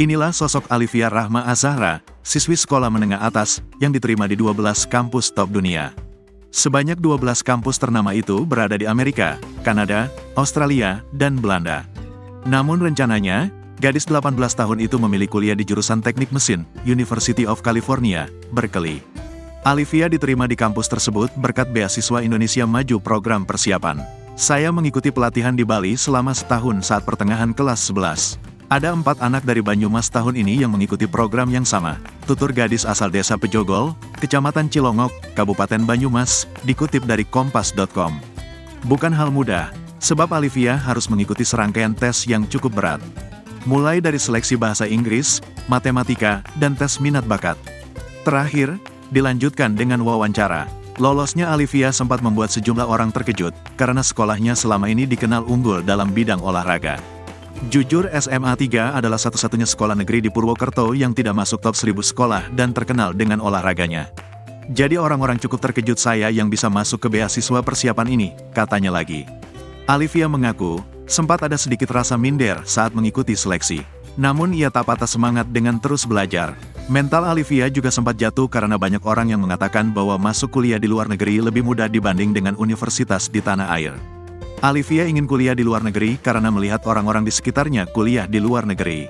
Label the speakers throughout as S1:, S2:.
S1: Inilah sosok Alivia Rahma Az-Zahra, siswi sekolah menengah atas yang diterima di 12 kampus top dunia. Sebanyak 12 kampus ternama itu berada di Amerika, Kanada, Australia, dan Belanda. Namun rencananya, gadis 18 tahun itu memilih kuliah di jurusan Teknik Mesin, University of California, Berkeley. Alivia diterima di kampus tersebut berkat beasiswa Indonesia Maju program persiapan. Saya mengikuti pelatihan di Bali selama setahun saat pertengahan kelas 11. Ada 4 anak dari Banyumas tahun ini yang mengikuti program yang sama, tutur gadis asal desa Pejogol, Kecamatan Cilongok, Kabupaten Banyumas, dikutip dari kompas.com. Bukan hal mudah, sebab Alivia harus mengikuti serangkaian tes yang cukup berat. Mulai dari seleksi bahasa Inggris, matematika, dan tes minat bakat. Terakhir, dilanjutkan dengan wawancara. Lolosnya Alivia sempat membuat sejumlah orang terkejut, karena sekolahnya selama ini dikenal unggul dalam bidang olahraga. Jujur SMA 3 adalah satu-satunya sekolah negeri di Purwokerto yang tidak masuk top 1000 sekolah dan terkenal dengan olahraganya. Jadi orang-orang cukup terkejut saya yang bisa masuk ke beasiswa persiapan ini, katanya lagi. Alivia mengaku, sempat ada sedikit rasa minder saat mengikuti seleksi. Namun ia tak patah semangat dengan terus belajar. Mental Alivia juga sempat jatuh karena banyak orang yang mengatakan bahwa masuk kuliah di luar negeri lebih mudah dibanding dengan universitas di tanah air. Alivia ingin kuliah di luar negeri karena melihat orang-orang di sekitarnya kuliah di luar negeri.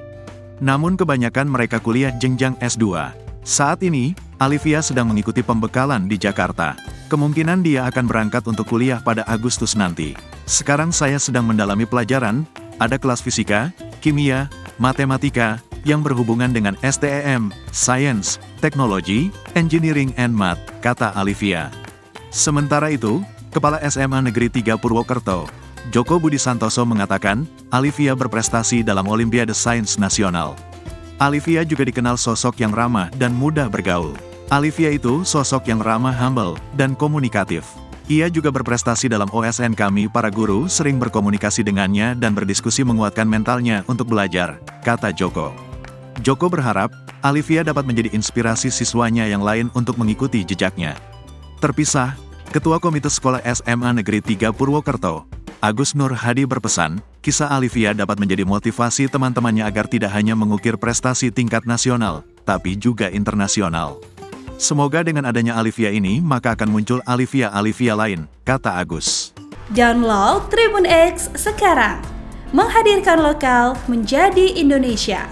S1: Namun kebanyakan mereka kuliah jenjang S2. Saat ini, Alivia sedang mengikuti pembekalan di Jakarta. Kemungkinan dia akan berangkat untuk kuliah pada Agustus nanti. Sekarang saya sedang mendalami pelajaran, ada kelas fisika, kimia, matematika, yang berhubungan dengan STEM, Science, Technology, Engineering and Math, kata Alivia. Sementara itu, Kepala SMA Negeri 3 Purwokerto, Joko Budi Santoso mengatakan, Alivia berprestasi dalam Olimpiade Sains Nasional. Alivia juga dikenal sosok yang ramah dan mudah bergaul. Alivia itu sosok yang ramah, humble, dan komunikatif. Ia juga berprestasi dalam OSN kami para guru sering berkomunikasi dengannya dan berdiskusi menguatkan mentalnya untuk belajar, kata Joko. Joko berharap, Alivia dapat menjadi inspirasi siswanya yang lain untuk mengikuti jejaknya. Terpisah, Ketua Komite Sekolah SMA Negeri 3 Purwokerto, Agus Nur Hadi berpesan, kisah Alivia dapat menjadi motivasi teman-temannya agar tidak hanya mengukir prestasi tingkat nasional, tapi juga internasional. Semoga dengan adanya Alivia ini, maka akan muncul Alivia-Alivia lain, kata Agus.
S2: Download Tribun X sekarang, menghadirkan lokal menjadi Indonesia.